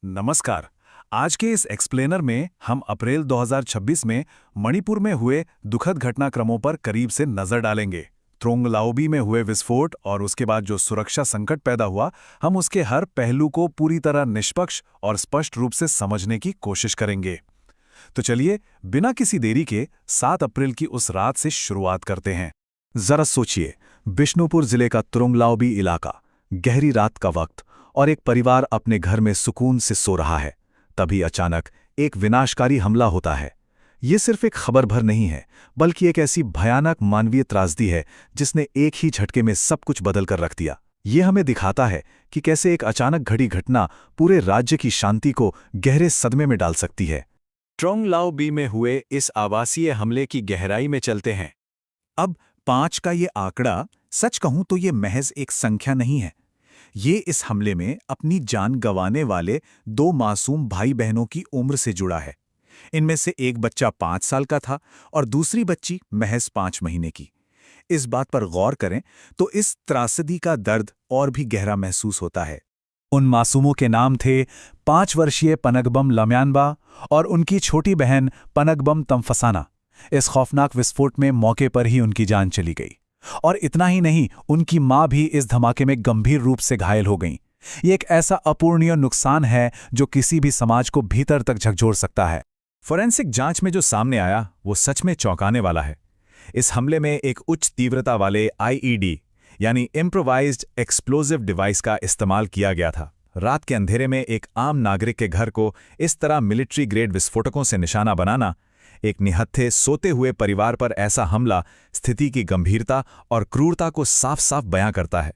नमस्कार। आज के इस एक्सप्लेनर में हम अप्रैल 2026 में मणिपुर में हुए दुखद घटनाक्रमों पर करीब से नजर डालेंगे। त्रोंगलाओबी में हुए विस्फोट और उसके बाद जो सुरक्षा संकट पैदा हुआ, हम उसके हर पहलू को पूरी तरह निष्पक्ष और स्पष्ट रूप से समझने की कोशिश करेंगे। तो चलिए, बिना किसी देरी के 7 अप्रैल की उस रात से शुरुआत करते हैं। जरा सोचिए, बिष्णुपुर जिले का त्रोंगलाओबी इलाका, गहरी रात का वक्त और एक परिवार अपने घर में सुकून से सो रहा है। तभी अचानक एक विनाशकारी हमला होता है। ये सिर्फ एक खबर भर नहीं है, बल्कि एक ऐसी भयानक मानवीय त्रासदी है जिसने एक ही झटके में सब कुछ बदल कर रख दिया। ये हमें दिखाता है कि कैसे एक अचानक घड़ी घटना पूरे राज्य की शांति को गहरे सदमे में डाल सकती है। त्रोंगलाओबी में हुए इस आवासीय हमले की गहराई में चलते हैं। अब 5 का ये आंकड़ा, सच कहूं तो ये महज एक संख्या नहीं है। ये इस हमले में अपनी जान गंवाने वाले 2 मासूम भाई बहनों की उम्र से जुड़ा है। इनमें से एक बच्चा 5 साल का था और दूसरी बच्ची महज 5 महीने की। इस बात पर गौर करें तो इस त्रासदी का दर्द और भी गहरा महसूस होता है। उन मासूमों के नाम थे 5 वर्षीय पनगबम लम्यानबा और उनकी छोटी बहन पनगबम तम्फसाना। इस खौफनाक विस्फोट में मौके पर ही उनकी जान चली गई। और इतना ही नहीं, उनकी मां भी इस धमाके में गंभीर रूप से घायल हो गईं। ये एक ऐसा अपूरणीय नुकसान है जो किसी भी समाज को भीतर तक झकझोर सकता है। फोरेंसिक जांच में जो सामने आया वो सच में चौंकाने वाला है। इस हमले में एक उच्च तीव्रता वाले आईईडी यानी इम्प्रोवाइज्ड एक्सप्लोजिव डिवाइस का इस्तेमाल किया गया था। रात के अंधेरे में एक आम नागरिक के घर को इस तरह मिलिट्री ग्रेड विस्फोटकों से निशाना बनाना, एक निहत्थे सोते हुए परिवार पर ऐसा हमला स्थिति की गंभीरता और क्रूरता को साफ साफ बयां करता है।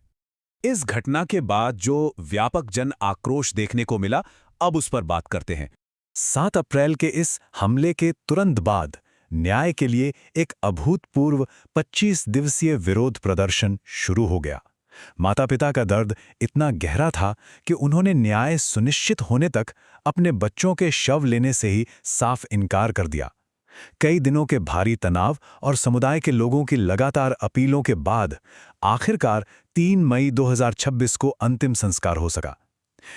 इस घटना के बाद जो व्यापक जन आक्रोश देखने को मिला, अब उस पर बात करते हैं। 7 अप्रैल के इस हमले के तुरंत बाद न्याय के लिए एक अभूतपूर्व 25 दिवसीय विरोध प्रदर्शन शुरू हो गया। माता-पिता का दर्द इतना गहरा था कि उन्होंने न्याय सुनिश्चित होने तक अपने बच्चों के शव लेने से ही साफ इनकार कर दिया। कई दिनों के भारी तनाव और समुदाय के लोगों की लगातार अपीलों के बाद आखिरकार 3 मई 2026 को अंतिम संस्कार हो सका।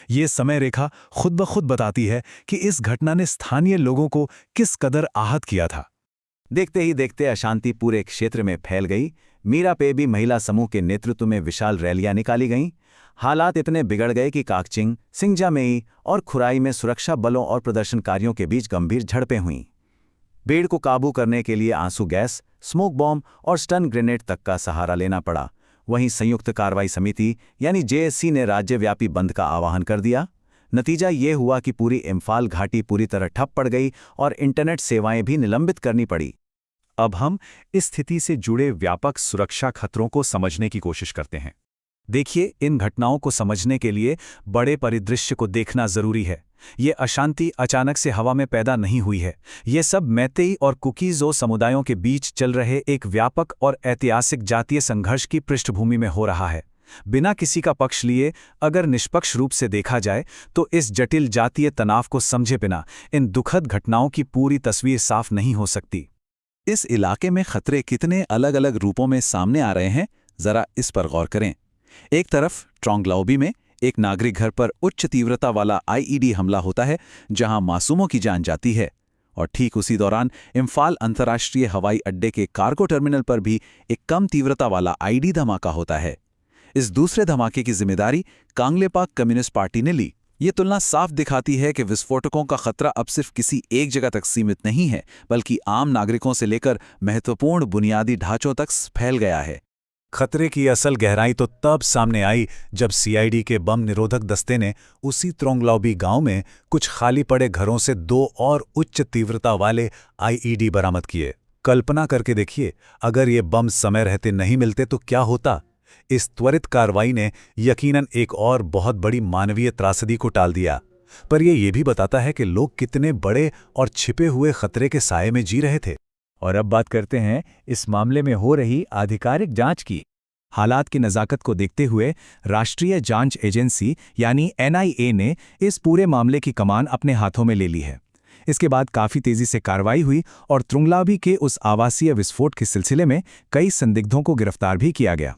ये समय रेखा खुद ब खुद बताती है कि इस घटना ने स्थानीय लोगों को किस कदर आहत किया था। देखते ही देखते अशांति पूरे क्षेत्र में फैल गई। मीरा पे भी महिला समूह के नेतृत्व में विशाल रैलियां निकाली गईं। हालात इतने बिगड़ गए कि काकचिंग, सिंगजामेई और खुराई में सुरक्षा बलों और प्रदर्शनकारियों के बीच गंभीर झड़पें हुईं। भीड़ को काबू करने के लिए आंसू गैस, स्मोक बॉम्ब और स्टन ग्रेनेड तक का सहारा लेना पड़ा। वहीं संयुक्त कार्रवाई समिति यानी जेएससी ने राज्यव्यापी बंद का आह्वान कर दिया। नतीजा ये हुआ कि पूरी इम्फाल घाटी पूरी तरह ठप पड़ गई और इंटरनेट सेवाएं भी निलंबित करनी पड़ी। अब हम इस स्थिति से जुड़े व्यापक सुरक्षा खतरों को समझने की कोशिश करते हैं। देखिए, इन घटनाओं को समझने के लिए बड़े परिदृश्य को देखना जरूरी है। ये अशांति अचानक से हवा में पैदा नहीं हुई है। ये सब मैतेई और कुकीज़ो समुदायों के बीच चल रहे एक व्यापक और ऐतिहासिक जातीय संघर्ष की पृष्ठभूमि में हो रहा है। बिना किसी का पक्ष लिए अगर निष्पक्ष रूप से देखा जाए तो इस जटिल जातीय तनाव को समझे बिना इन दुखद घटनाओं की पूरी तस्वीर साफ नहीं हो सकती। इस इलाके में खतरे कितने अलग अलग रूपों में सामने आ रहे हैं, जरा इस पर गौर करें। एक तरफ त्रोंगलाओबी में एक नागरिक घर पर उच्च तीव्रता वाला आईईडी हमला होता है, जहां मासूमों की जान जाती है। और ठीक उसी दौरान इम्फाल अंतर्राष्ट्रीय हवाई अड्डे के कार्गो टर्मिनल पर भी एक कम तीव्रता वाला आईडी धमाका होता है। इस दूसरे धमाके की जिम्मेदारी कांगलेपाक कम्युनिस्ट पार्टी ने ली। ये तुलना साफ दिखाती है कि विस्फोटकों का खतरा अब सिर्फ किसी एक जगह तक सीमित नहीं है, बल्कि आम नागरिकों से लेकर महत्वपूर्ण बुनियादी ढांचों तक फैल गया है। खतरे की असल गहराई तो तब सामने आई जब सीआईडी के बम निरोधक दस्ते ने उसी त्रोंगलाओबी गांव में कुछ खाली पड़े घरों से 2 और उच्च तीव्रता वाले आईईडी बरामद किए। कल्पना करके देखिए, अगर ये बम समय रहते नहीं मिलते तो क्या होता। इस त्वरित कार्रवाई ने यकीनन एक और बहुत बड़ी मानवीय त्रासदी को टाल दिया, पर ये भी बताता है कि लोग कितने बड़े और छिपे हुए खतरे के साये में जी रहे थे। और अब बात करते हैं इस मामले में हो रही आधिकारिक जांच की। हालात की नज़ाकत को देखते हुए राष्ट्रीय जांच एजेंसी यानी एनआईए ने इस पूरे मामले की कमान अपने हाथों में ले ली है। इसके बाद काफ़ी तेज़ी से कार्रवाई हुई और त्रोंगलाओबी के उस आवासीय विस्फोट के सिलसिले में कई संदिग्धों को गिरफ्तार भी किया गया।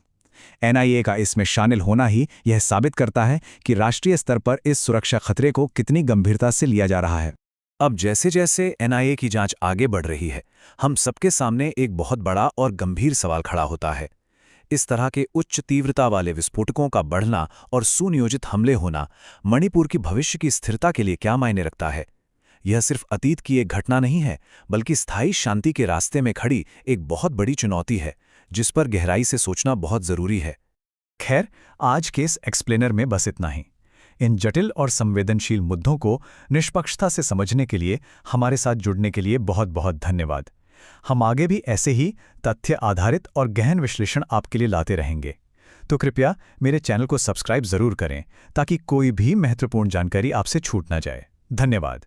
एनआईए का इसमें शामिल होना ही यह साबित करता है कि राष्ट्रीय स्तर पर इस सुरक्षा खतरे को कितनी गंभीरता से लिया जा रहा है। अब जैसे जैसे एनआईए की जांच आगे बढ़ रही है, हम सबके सामने एक बहुत बड़ा और गंभीर सवाल खड़ा होता है। इस तरह के उच्च तीव्रता वाले विस्फोटकों का बढ़ना और सुनियोजित हमले होना मणिपुर की भविष्य की स्थिरता के लिए क्या मायने रखता है? यह सिर्फ अतीत की एक घटना नहीं है, बल्कि स्थायी शांति के रास्ते में खड़ी एक बहुत बड़ी चुनौती है, जिस पर गहराई से सोचना बहुत जरूरी है। खैर, आज के इस एक्सप्लेनर में बस इतना ही। इन जटिल और संवेदनशील मुद्दों को निष्पक्षता से समझने के लिए हमारे साथ जुड़ने के लिए बहुत बहुत धन्यवाद। हम आगे भी ऐसे ही तथ्य आधारित और गहन विश्लेषण आपके लिए लाते रहेंगे। तो कृपया मेरे चैनल को सब्सक्राइब जरूर करें ताकि कोई भी महत्वपूर्ण जानकारी आपसे छूट ना जाए। धन्यवाद।